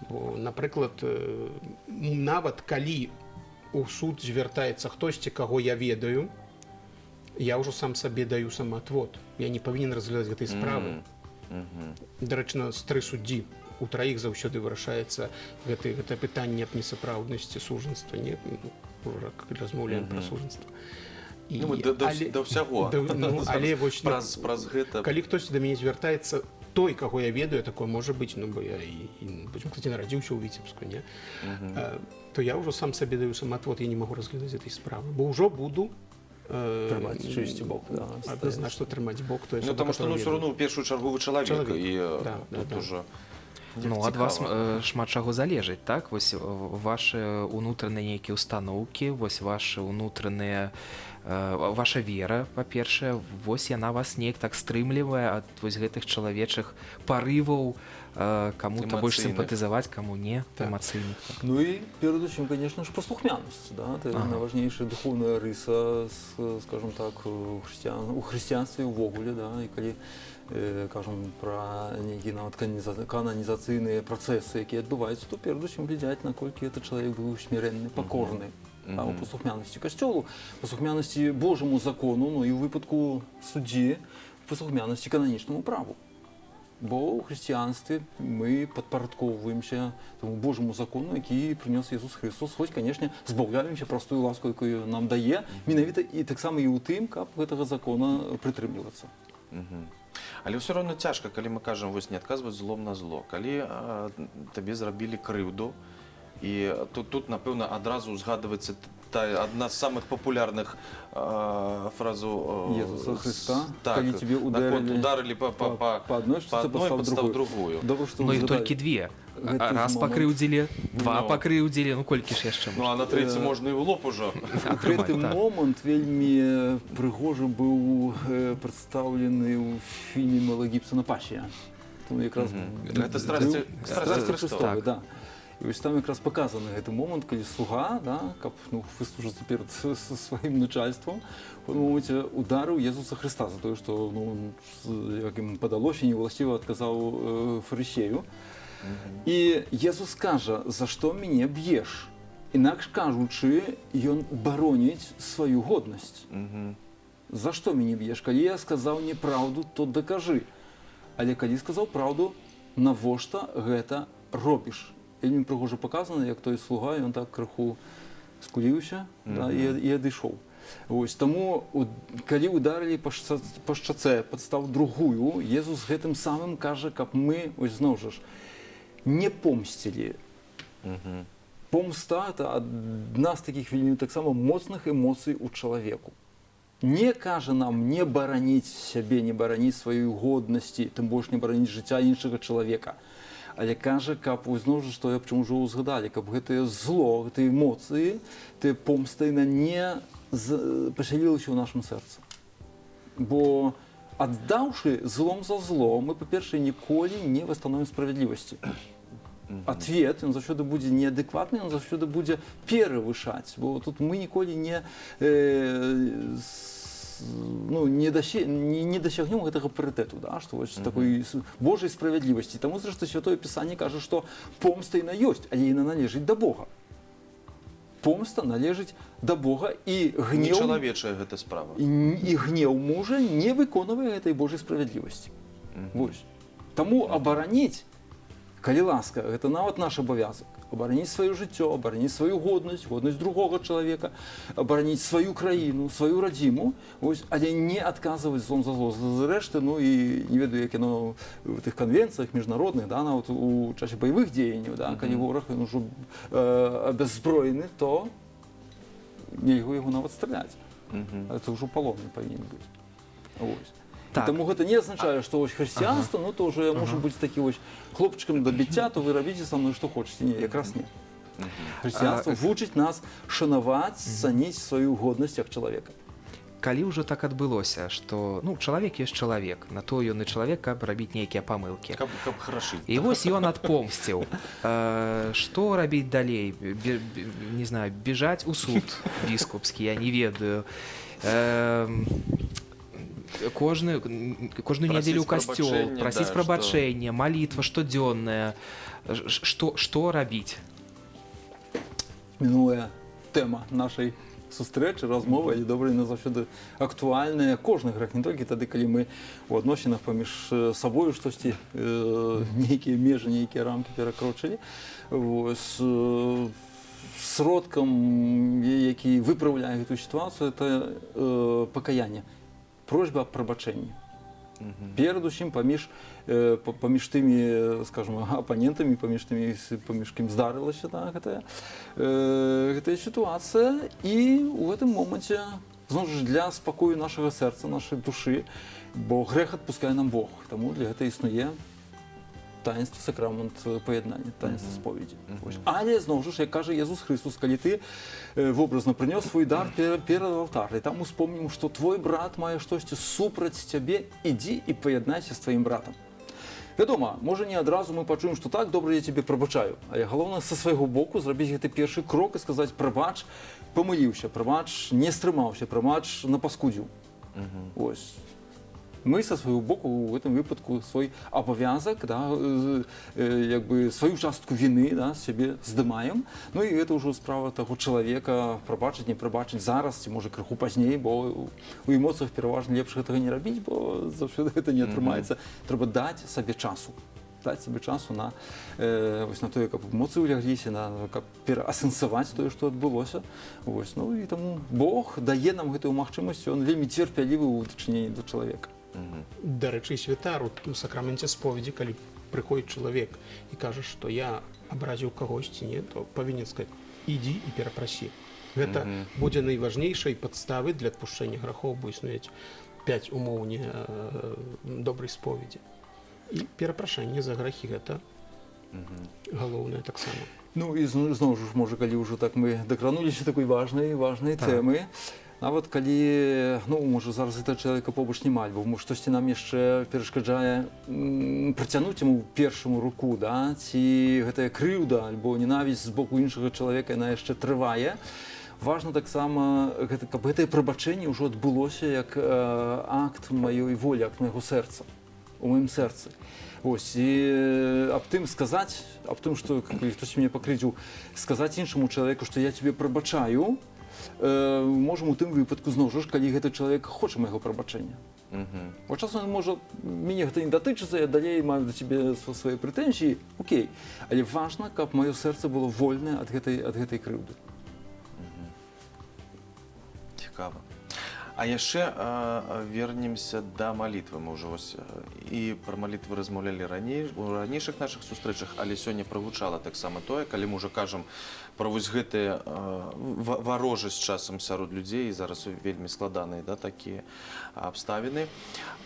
Бо, напрыклад, нават калі у суд звяртаецца хтосьці, каго я ведаю, я ўжо сам сабе даю самаатвод. Я не павінен разглядаць гэтай справы. Дарэчы, з 3 суддзі. У траіх заўсёды вырашаецца гэта пытанне аб несапраўднасці сужанства. Размаўляем пра сужанства. Да ўсяго. Але праз гэта... Калі хтосьці да мяне звяртаецца, той, каго я ведаю, такое можа быць, бо я, будзем казаць, нарадзіўся ў Віцебску, то я ўжо сам сабе даю самаатвод, я не магу разглядаць гэтай справы. Бо ўжо буду трымаць чысці бок. Адназначна трымаць бок. Таму што ўсё роўно ў першую чаргу вы чалавек, і тут ужо... Ад вас шмат чаго залежыць, так? Вось вашы ўнутраныя нейкія ўстаноўкі, вось вашы ўнутраныя, ваша вера, па-першае, вось яна вас неяк так стрымлівае ад вось гэтых чалавечых парываў, каму-то больш сімпатызаваць, каму не, эмацыйных. Ну і перадусім, конечно ж, паслухмянасць, это найважнейшая духоўная рыса, скажем так, у хрысціянстве ўвогуле, і калі кажам пра нейкія нават кананізацыйныя працэсы, якія адбываюцца, то перадусім глядзяць, наколькі этот чалавек быў смірэнны, пакорны, у паслухмянасці касцёлу, паслухмянасці Божаму закону, і ў выпадку суддзі, паслухмянасці кананічнаму праву. Бо ў хрысціянстве мы падпарадкоўваемся таму Божаму закону, які прынёс Езус Христос, хоць, канешне, збаўляемся простую ласку, якую нам дае, менавіта і таксама і ў тым, каб гэтага закона прытрымлівацца. Але ўсё роўна цяжка, калі мы кажам, вось не адказваць злом на зло. Калі табе зрабілі крыўду, і тут, напэўна, адразу узгадваецца адна з самых папулярных фразу Езуса Христа, калі тебе ударылі па адной, падстаў другую. Ну і толькі две. Раз пакрыўдзілі, два пакрыўдзілі, колькі ж яшчэ. Ну а на трэці можна і ў лоб ужо. Гэты момант вельмі прыгожа быў прадстаўлены ў фільме Мела Гібсона «Пасія». Гэта страсці Христовы, да. І вось там якраз паказаны гэты момант, калі слуга, каб выслужыцца перад сваім начальствам, у моменце ударыў Езуса Христа за тое, што, як ім падалося, неўласціва адказаў фарысею. І Езус кажа, за што мяне б'еш? Інакш кажучы, ён бароніць сваю годнасць. За што мяне б'еш? Калі я сказаў неправду, то дакажы. Але калі сказаў праўду, навошта гэта робіш? Вельмі прыгожа паказана, як той слуга, ён так крыху скуліўся і адышоў. Таму, калі ударылі па шчацэ, падстаў другую, Езус гэтым самым кажа, каб мы, зноў жа ж, не помсцілі помста – это одна з таких вельмі таксама моцных эмоцый у чалавеку. Не кажа нам не бараніць сябе, не бараніць сваёй годнасці, тым больш не бараніць жыцця іншага чалавека. Але кажа, каб вы зноў жа, што я чым ужо узгадалі, каб гэтае зло, гэтыя эмоцыі, тыя помсты не пасялілася ў нашым сэрцы. Бо аддаўшы злом за зло, мы, па-першае, ніколі не восстановім справядлівасці. Ответ, он заўсёды будзе неадэкватны, он заўсёды будзе перавышаць, бо тут мы ніколі не дасягнем гэтага парытэту, да, што вось такой Божай справядлівасці. Таму, зрэшты, Святое Пісанне кажа, што помста яна ёсць, але яна належыць да Бога. Помста належыць да Бога, і Не гнеў, чалавечая гэта справа. і гнеў мужа не выконвае гэтай Божай справядлівасці. Вось. Таму абараніць, калі ласка, гэта нават наш абавязак. Абараніць сваё жыццё, абараніць сваю годнасць, годнасць другога чалавека, абараніць сваю краіну, сваю радзіму, ось, але не адказваць злом за зло. Зрэшты, ну і не ведаю, як яно в тых канвенцыях міжнародных, да, нават у часе баявых дзеянняў, да, калі вораг ён ужо абяззброены, то нельга яго нават страляць. Это ўжо палонны павінен быць. Ось. Так. І таму гэта не азначае, што ось хрысціянства, ну то ўжо можа быць такі вось хлопчыкам да біцця, то вы рабіце са мной што хочаце. Не, якраз не. Хрысціянства вучыць нас шанаваць, цаніць сваю годнасць як чалавека. Калі ўжо так адбылося, што ну, чалавек ёсць чалавек, на то ён і чалавек, каб рабіць нейкія памылкі. Каб харашыць. І вось ён адпомсціў. Што рабіць далей? Не знаю, бежаць у суд біскупскі, я не ведаю. Кожную нядзелю ў касцёл, прасіць прабачэння, малітва штодзённая. Што рабіць? Мінулая тэма нашай сустрэчы, размовы, але добра, яна заўсёды актуальная. Кожны грэх, не толькі тады, калі мы у адносінах паміж сабою штосьці, нейкія межы, нейкія рамкі перакрочылі. Вось, сродкам, які выпраўляе гэту сітуацыю, это пакаянне. Просьба аб прабачэнні. Перадусім паміж тымі, скажем, апанентамі, паміж кім здарылася гэтая сітуацыя. І ў гэтым моманце, зноў жа, для спакою нашага сэрца, нашай душы, бо грэх адпускае нам Бог. Таму для гэта існуе таінства, сакрамент паяднання, таінства споведзі. Але, зноў жа, як кажа Езус Христос, калі ты вобразна прынёс свой дар перад алтарай, там успомнім, што твой брат мае штосьці супраць цябе, ідзі і паяднайся з тваім братам. Вядома, можа, не адразу мы пачуем, што так, добра, я цябе прабачаю, але галоўнае са свайго боку зрабіць гэты першы крок і сказаць: прабач, памыліўся, прабач, не стрымаўся, прабач, напаскудзіў. Ось. Мы са свайго боку ў гэтым выпадку свой абавязак, да, сваю частку віны, да, сябе здымаем. Ну і гэта ўжо справа таго чалавека, прабачыць, не прабачыць зараз, ці можа крыху пазней, бо у эмоцыях пераважна лепш гэтага не рабіць, бо заўсёды гэта не атрымаецца. Трэба даць сабе часу. Даць сабе часу на тое, каб эмоцыі улягліся, каб пераасэнсаваць тое, што адбылося. Ну і таму Бог дае нам гэтую магчымасць, ён вельмі цярпялівы ў дачыненні да чалавека. Дарэчы, святар у сакраменце споведзі, калі прыходзіць чалавек і кажа, што я абразіў кагосьці, не, то павінен сказаць: ідзі і перапрасі. Гэта будзе найважнейшай падставай для адпушчэння грахоў, бо існуюць 5 умоў добрай споведзі. І перапрашэнне за грахі — гэта галоўнае таксама. Ну і зноў ж, можа, калі ўжо так мы дакрануліся такой важнай тэмы, нават калі, ну, можа, зараз гэта чалавека побач не мальбо, штосьці нам яшчэ перашкаджае працянуць яму першаму руку, да, ці гэтая крыўда альбо ненавісць з боку іншага чалавека, яна яшчэ трывае. Важна таксама, каб гэтае прабачэнне ўжо адбылося як акт маёй волі, акт майго сэрца, у маім сэрцы. Ось, і аб тым сказаць, аб тым, што калі хтось мяне пакрыўдзіў, сказаць іншаму чалавеку, што я цябе прабачаю, можам у тым выпадку, зноў жа, калі гэты чалавек хоча майго прабачэння. Бо часам, можа, мяне гэта не датычыцца, я далей маю да цябе свае прэтэнзіі, окей. Але важна, каб маё сэрца было вольнае ад гэтай крыўды. Цікава. А яшчэ вернемся да малітвы. Мы ўжо і пра малітвы размаўлялі раней у ранейшых нашых сустрэчах, але сёння прагучала таксама тое, калі мы ўжо кажам пра вось гэтыя варожасць часам сярод людзей, зараз вельмі складаныя, да, такія абставіны.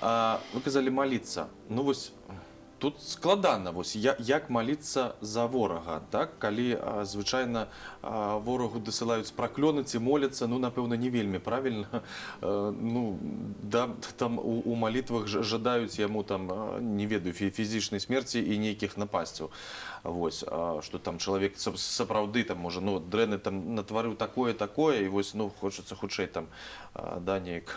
Вы казалі маліцца. Ну вось тут складана, вось, як маліцца за ворага, так? Калі звычайна ворагу дасылаюць праклёны ці моляцца, ну, напэўна, не вельмі правільна. Ну, да, там у малітвах жадаюць яму, там, не ведаю, фізічнай смерці і нейкіх напасцяў. Вось, што там чалавек сапраўды, там, можа, ну, дрэнны там натварыў такое, і вось, ну, хочацца хутчэй там, да, неяк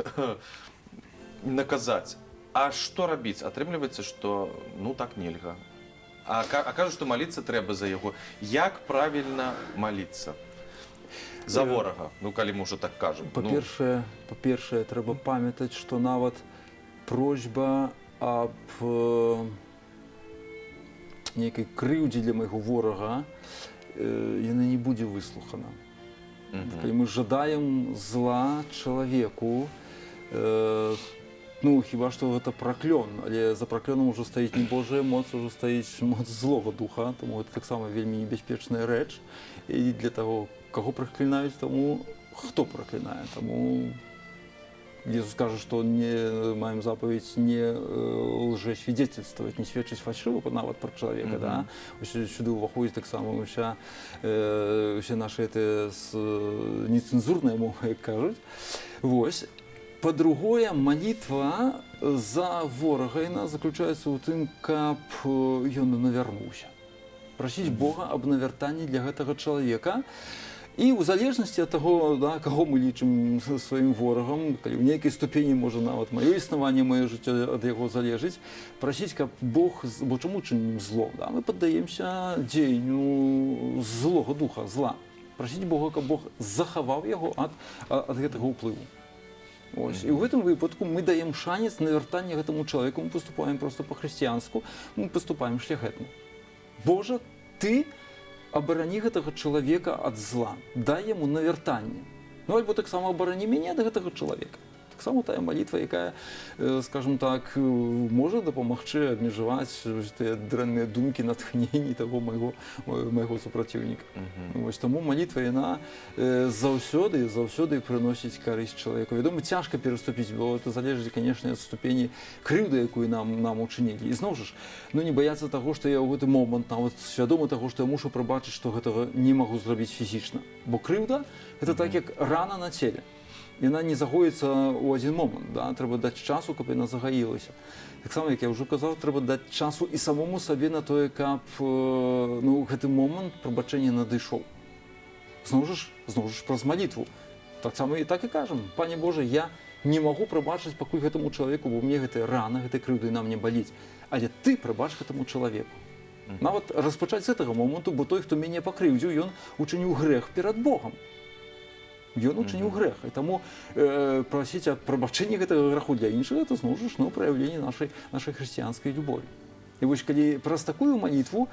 наказаць. А што рабіць? Атрымліваецца, што ну так нельга. А кажуць, што маліцца трэба за яго. Як правільна маліцца? За ворага, ну калі мы ўжо так кажам. Па-першае, трэба памятаць, што нават просьба аб нейкай крыўдзе для майго ворага яна не будзе выслухана. Калі мы жадаем зла чалавеку, ну, хіба што гэта праклён, але за праклёнам ужо стаіць не Божая моц, ужо стаіць моц злога духа, таму гэта таксама вельмі небяспечная рэч. І для таго, каго праклінаюць, таму хто праклінае. Таму Jesús кажа, што не маем запаведь не лжэсвідзецельстваваць, не сведчыць фальшыва нават пра чалавека, да? Сюды ўваходзіць таксама усе нашы нецэнзурныя мовы, як кажуць. Вось. Па-другое, малітва за ворага яна заключаецца ў тым, каб ён навярнуўся. Прасіць Бога аб навяртанні для гэтага чалавека. І ў залежнасці ад таго, да, каго мы лічым сваім ворагам, калі ў нейкай ступені можа нават маё існаванне, маё жыццё ад яго залежыць, прасіць, каб Бог, бо чаму чынім зло? Да? Мы паддаемся дзеянню злога духа, зла. Прасіць Бога, каб Бог захаваў яго ад гэтага ўплыву. Ось. І ў гэтым выпадку мы даем шанец на вяртанне гэтаму чалавеку, мы паступаем проста па-хрысціянску, мы паступаем шляхетна. Божа, ты абарані гэтага чалавека ад зла, дай яму навяртанне. Ну, альбо таксама абарані мяне ад гэтага чалавека. Таксама тая малітва, якая, скажем так, можа дапамагчы абмежаваць тыя дрэнныя думкі, натхненні таго майго супраціўніка. Вось таму малітва яна заўсёды прыносіць карысць чалавеку. Вядома, цяжка пераступіць, бо это залежыць, канешне, ад ступені крыўды, якую нам учынілі. І зноў жа, ну не баяцца таго, што я ў гэты момант нават свядома таго, што я мушу прабачыць, што гэтага не магу зрабіць фізічна. Бо крыўда гэта так як рана на целе. Яна не загоіцца ў адзін момант, да? Трэба даць часу, каб яна загаілася. Таксама, як я ўжо казаў, трэба даць часу і самому сабе на тое, каб гэты момант прабачэння надышоў. Зноў жа праз малітву. Таксама і так і кажам: Пане Божа, я не магу прабачыць пакуль гэтаму чалавеку, бо мне гэтая рана, гэтай крыўды нам не баліць. Але ты прабач гэтаму чалавеку. Нават распачаць з гэтага моманту, бо той, хто мяне пакрыўдзіў, ён учыніў грэх перад Богам. Ён учыніў грэх. І таму прасіць аб прабачэнні гэтага граху для іншых, гэта зноў жа праяўленне нашай хрысціянскай любові. І вось калі праз такую малітву,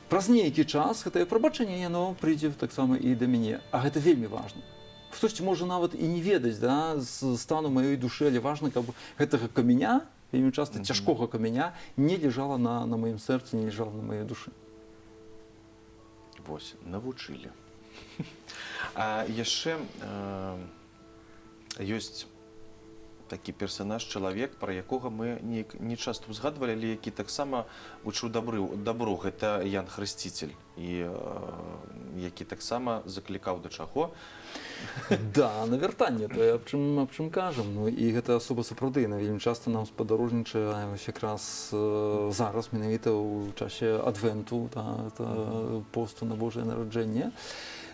праз нейкі час гэтае прабачэнне яно прыйдзе таксама і да мяне. А гэта вельмі важна. Хтосьці можа нават і не ведаць, да, з стану маёй душы, але важна, каб гэтага каменя, вельмі часта цяжкога каменя, не ляжала на маім сэрцы, не ляжала на маёй душы. Вось, навучылі. А яшчэ ёсць такі персанаж, чалавек, пра якога мы не часта ўзгадвалі, але які таксама вучыў дабру. Гэта Ян Хрысціцель, і які таксама заклікаў да чаго? Да, навяртанне, тое, аб чым кажам. Ну, і гэта асоба сапраўды, вельмі часта нам спадарожнічае якраз зараз, менавіта ў часе адвенту, посту на Божае нараджэнне.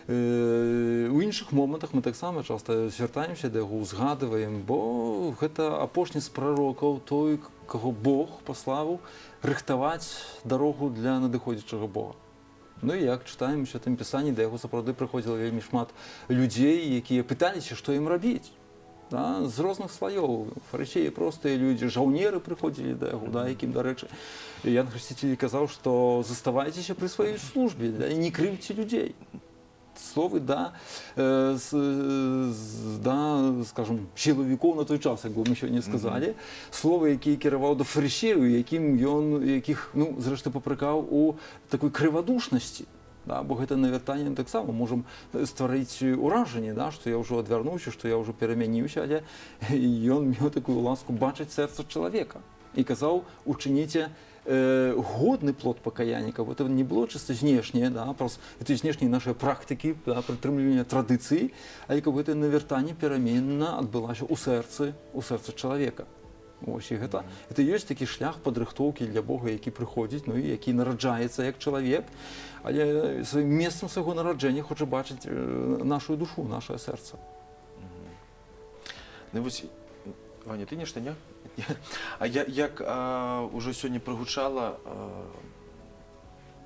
У іншых момантах мы таксама часта звяртаемся да яго, узгадваем, бо гэта апошні з прарокаў, той, каго Бог паслаў рыхтаваць дарогу для надыходзячага Бога. Ну і як чытаем у Святым Пісанні, да яго сапраўды прыходзіла вельмі шмат людзей, якія пыталіся, што ім рабіць. Да, з розных слаёў. Фарысеі простыя людзі, жаўнеры прыходзілі да яго, да, якім, дарэчы, Ян Хрысціцель казаў, што заставайцеся пры сваёй службе, да, і не крыўце людзей. словы скажем, чалавікоў на той час, як бы мы сёння сказалі, словы, які кіраваў да фарысеяў, якіх, ну, зрэшты, папракаў у такой крывадушнасці. Да, бо гэта навяртанне таксама можам стварыць уражанне, да, што я ўжо адвярнуўся, што я ўжо перамяніўся, але ён меў такую ласку бачыць сэрца чалавека і казаў: учыніце годны плод пакаяння, каб гэта не было чыста знешняе, да, праз гэта знешнія нашыя практыкі, да, прытрымлівання традыцыі, але каб гэта навяртанне пераменна адбылася ў сэрцы чалавека. Ось, і гэта ёсць такі шлях падрыхтоўкі для Бога, які прыходзіць, ну, і які нараджаецца як чалавек, але сваім месцам свайго нараджэння хоча бачыць нашу душу, нашае сэрца. Ну вось, Ваня, ты нешта не? А як уже сёння прагучала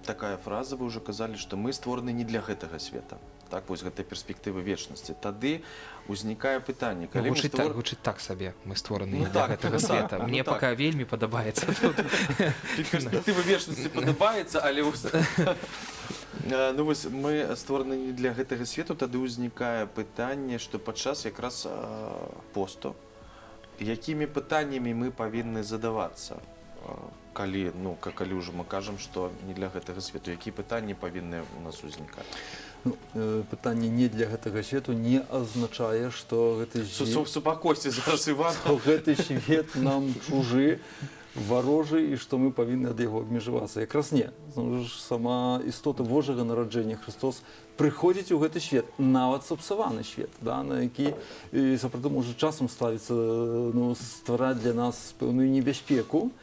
такая фраза, вы ўжо казалі, што мы створаны не для гэтага света. Так, вось гэтай перспектывы вечнасці. Тады узнікае пытанне, калі Гучыць так сабе, мы створаны Ну не для так, гэтага ну света. так, Мне ну так. пока вельмі падабаецца тут. перспектывы вечнасці падабаецца, але ну вось мы створаны не для гэтага свету, тады ўзнікае пытанне, што падчас якраз посту, якімі пытаннямі мы павінны задавацца, калі ўжо мы кажам, што не для гэтага свету, якія пытанні павінны у нас узнікаць? Ну, пытанне не для гэтага свету не азначае, што гэты Супакойся зараз, Іван. гэты свет нам чужы, варожы, і што мы павінны ад яго абмежавацца. Якраз не. Сама істота Божага нараджэння, Христос, прыходзіць у гэты свет, нават сапсаваны свет, да, на які сапраўды можа часам ставіцца, ну, ствараць для нас пэўную небяспеку.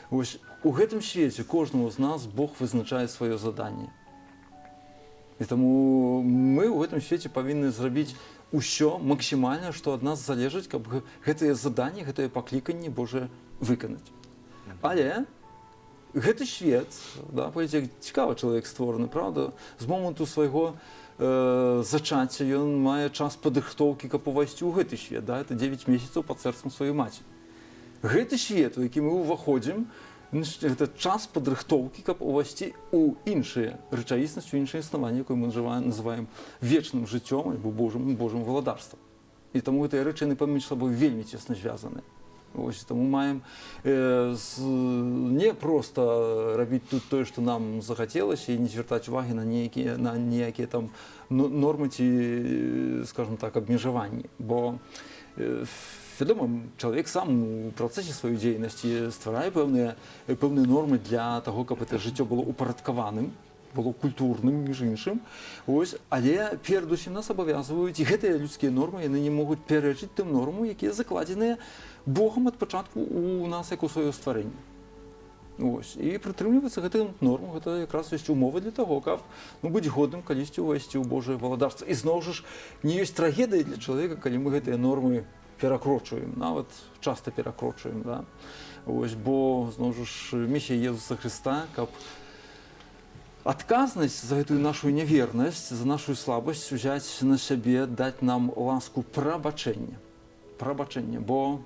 Вось у гэтым свеце кожнаму з нас Бог вызначае сваё заданне. І таму мы ў гэтым свеце павінны зрабіць усё максімальна, што ад нас залежыць, каб гэтае заданне, гэтае пакліканне Божае выканаць. Але гэты свет, да, паглядзіце, цікава чалавек створаны, правда? З моманту свайго зачацця ён мае час падрыхтоўкі, каб увайсці ў гэты свет, да? Это 9 месяцаў пад сэрцам сваёй маці. Гэты свет, у які мы ўваходзім, гэта час падрыхтоўкі, каб увайсці ў іншыя рэчаіснасць, у іншае існаванне, якое мы называем вечным жыццём альбо Божым валадарствам. І таму гэтыя рэчы паміж сабой вельмі цесна звязаныя. Ось, таму маем не проста рабіць тут тое, што нам захацелася, і не звяртаць увагі на нейкія там нормы ці, скажам так, абмежаванні. Бо вядома, чалавек сам у працэсе сваёй дзейнасці стварае пэўныя нормы для таго, каб гэта жыццё было упарадкаваным, было культурным, між іншым. Ось, але перадусім нас абавязваюць, і гэтыя людскія нормы, яны не могуць пярэчыць тым нормам, якія закладзеныя Богам ад пачатку у нас, як у сваё стварэнне. Ось, і прытрымлівацца гэтым нормам, гэта якраз ёсць умова для таго, каб быць годным калісьці ўвайсці ў Божае валадарства. І зноў жа ж, не ёсць трагедыя для чалавека, калі мы гэтыя нормы перакрочваем, нават часта перакрочваем, да? Ось, бо, зноў жа ж, місія Езуса Хрыста, каб адказнасць за гэтую нашу нявернасць, за нашу слабасць узяць на сябе, даць нам ласку прабачэння. Бо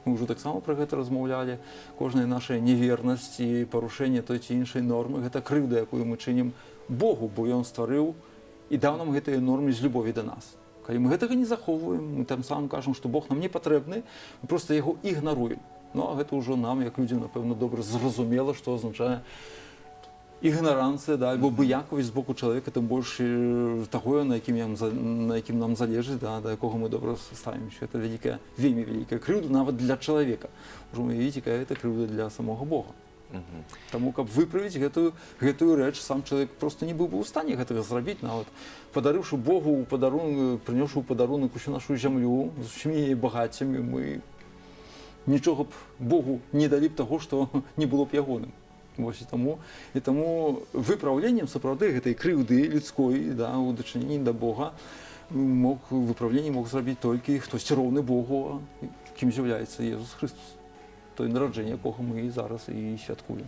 мы ўжо таксама пра гэта размаўлялі. Кожная наша нявернасць і парушэнне той ці іншай нормы — гэта крыўда, якую мы чынім Богу, бо Ён стварыў і даў нам гэтыя нормы з любові да нас. Калі мы гэтага не захоўваем, мы там самым кажам, што Бог нам не патрэбны, мы проста яго ігнаруем. Ну, а гэта ўжо нам, як людзям, напэўна, добра зразумела, што азначае ігнаранцыя, да, альбо абыякавасць з боку чалавека, тым больш таго, на якім нам залежыць, да, да якога мы добра ставімся. Гэта вялікая, вельмі вялікая крыўда нават для чалавека. Можа уявіць, якая гэта крыўда для самога Бога. Таму, каб выправіць гэтую рэч, сам чалавек проста не быў бы ў стане гэтага зрабіць, нават падарыўшы Богу прынёўшы ў падарунак усю нашу зямлю з усімі яе багаццямі, мы нічога б Богу не далі б таго, што не было б ягоным. Вось, і таму выпраўленнем сапраўды гэтай крыўды людской, да, у дачыненні да Бога выпраўленне мог зрабіць толькі хтосьці роўны Богу, кім з'яўляецца Езус Христос, той нараджэнне, якога мы зараз і святкуем.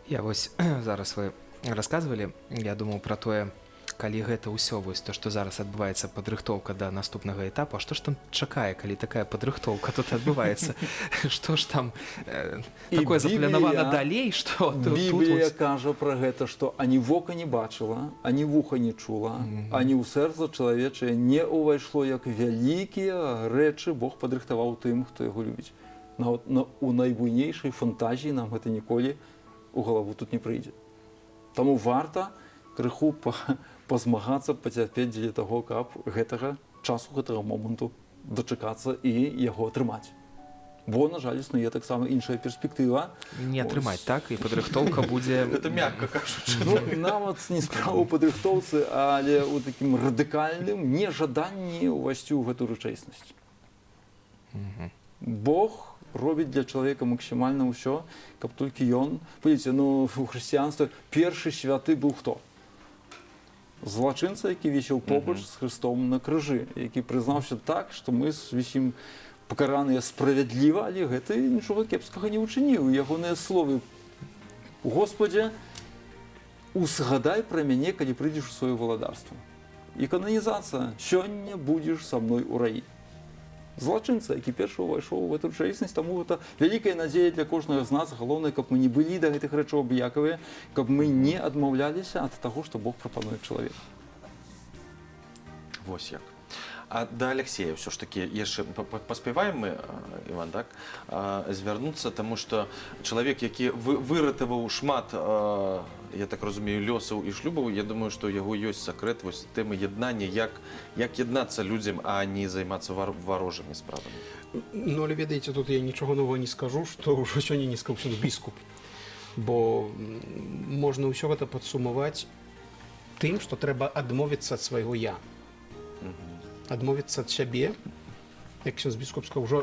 Я вось зараз вы расказвалі, я думаў пра тое, калі гэта ўсё вось то, што зараз адбываецца падрыхтоўка да наступнага этапу, а што ж там чакае, калі такая падрыхтоўка тут адбываецца? Што ж там І такое запланавана Біблія- далей, што тут Біблія вось- кажа пра гэта, што ані вока не бачыла, ані вуха не чула, ані ў сэрца чалавечае не ўвайшло, як вялікія рэчы Бог падрыхтаваў тым, хто яго любіць. Нават у найбуйнейшай фантазіі нам гэта ніколі у галаву тут не прыйдзе. Таму варта крыху пазмагацца, пацярпець дзеля таго, каб гэтага часу, гэтага моманту дачакацца і яго атрымаць. Бо, на жаль, існуе таксама іншая перспектыва. не атрымаць, так? І падрыхтоўка будзе... Это мягко кажучи. Ну, нават не справа ў падрыхтоўцы, але ў такім радыкальным нежаданні ўвайсці ў гэту рэчаіснасць. Бог робіць для чалавека максімальна ўсё, каб толькі ён... Паглядзіце, ну, у хрысціянстве першы святы быў хто? Злачынца, які вісеў побач з Хрыстом на крыжы, які прызнаўся так, што мы вісім пакараныя справядліва, але гэта нічога кепскага не ўчыніў. Ягоныя словы: Господзе, узгадай пра мяне, калі прыйдзеш у сваё валадарства. І кананізацыя: сёння будзеш са мной у раі. Злачынца, які першы ўвайшоў у гэту рэчаіснасць, таму гэта вялікая надзея для кожнага з нас. Галоўнае, каб мы не былі да гэтых рэчаў абыякавыя, каб мы не адмаўляліся ад таго, што Бог прапануе чалавеку. Вось як. А да Алексея ўсё ж такі яшчэ паспяваем мы, Іван, так, звярнуцца, таму што чалавек, які выратаваў шмат, я так разумею, лёсаў і шлюбаў, я думаю, што у яго ёсць сакрэт вось тэмы яднання, як яднацца людзям, а не займацца варожымі справамі. Ну, але ведаеце, тут я нічога нового не скажу, што ўжо сёння не сказаў сюды біскуп. Бо можна ўсё гэта падсумаваць тым, што трэба адмовіцца ад свайго «я». Адмовіцца ад сябе. Як ксёндз біскуп сказаў, ужо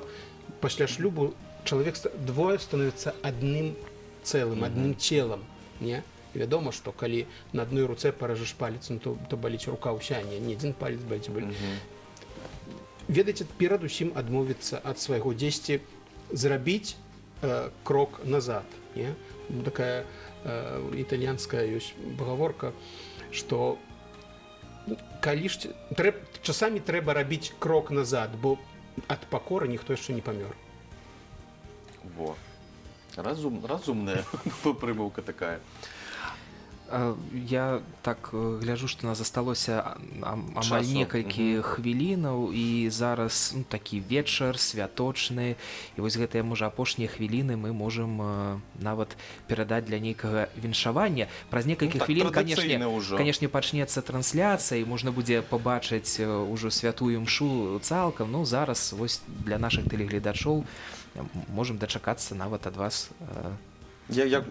пасля шлюбу чалавек двое становіцца адным цэлым, адным целам. Не? І вядома, што калі на адной руцэ паражыш палец, ну, то баліць рука ўся, не адзін палец баліць. Ведаеце, перад усім адмовіцца ад свайго, дзесьці зрабіць крок назад. Не? Такая італьянская ёсць пагаворка, што часамі трэба рабіць крок назад, бо ад пакоры ніхто яшчэ не памёр. Во. Разумная прымаўка такая. Я так гляджу, што нас засталося амаль Часу. некалькі хвілінаў, і зараз такі вечар святочны, і вось гэтыя, можа, апошнія хвіліны мы можам нават перадаць для нейкага віншавання. Праз некалькі хвілін, канешне, пачнецца трансляцыя, і можна будзе пабачыць ужо святую імшу цалкам. Ну, зараз вось для нашых тэлегледачоў можам дачакацца нават ад вас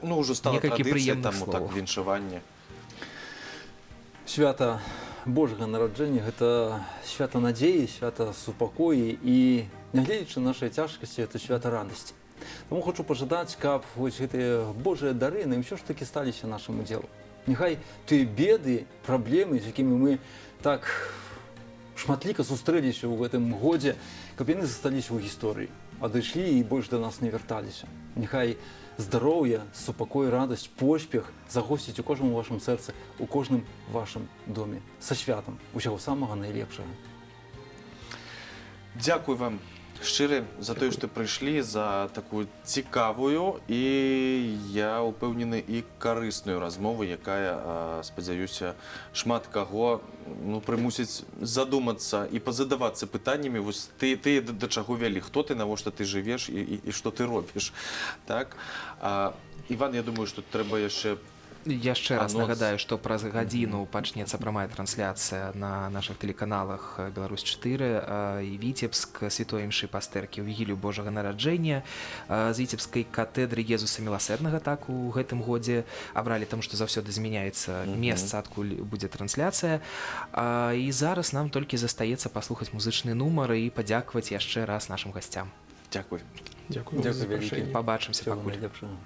Ну, ўжо стала некалькі традыцыя, прыемных таму так, словаў. віншаванне. Свята Божага нараджэння — гэта свята надзеі, свята супакоі, і, нягледзячы на нашыя цяжкасці, гэта свята радасці. Таму хочу пажадаць, каб вось гэтыя Божыя дары нам ўсё ж такі сталіся нашым удзелам. Няхай тыя беды, праблемы, з якімі мы так шматліка сустрэліся ў гэтым годзе, каб яны засталіся ў гісторыі, адышлі і больш да нас не вярталіся. Няхай здароўе, супакой, радасць, поспех загосціць у кожным вашым сэрцы, у кожным вашым доме. Са святам усяго самага найлепшага. Дзякуй вам шчыра за тое, што прыйшлі, за такую цікавую і, я ўпэўнены, і карысную размову, якая, спадзяюся, шмат каго прымусіць задумацца і пазадавацца пытаннямі, вось ты да чаго вялі, хто ты, навошта ты жывеш і што ты робіш. Так? Іван, я думаю, што трэба яшчэ яшчэ раз нагадаю, што праз гадзіну пачнецца прамая трансляцыя на нашых тэлеканалах Беларусь-4 і Віцебск святой імшы пастыркі ў вігілію Божага нараджэння з віцебскай катэдры Езуса Міласэрнага. Так у гэтым годзе абралі, таму што заўсёды змяняецца месца, адкуль будзе трансляцыя. І зараз нам толькі застаецца паслухаць музычны нумар і падзякаваць яшчэ раз нашым гасцям. Дзякуй. Дзякуй. Дзякуй вялікі. Пабачымся Всего пакуль. найлепшага.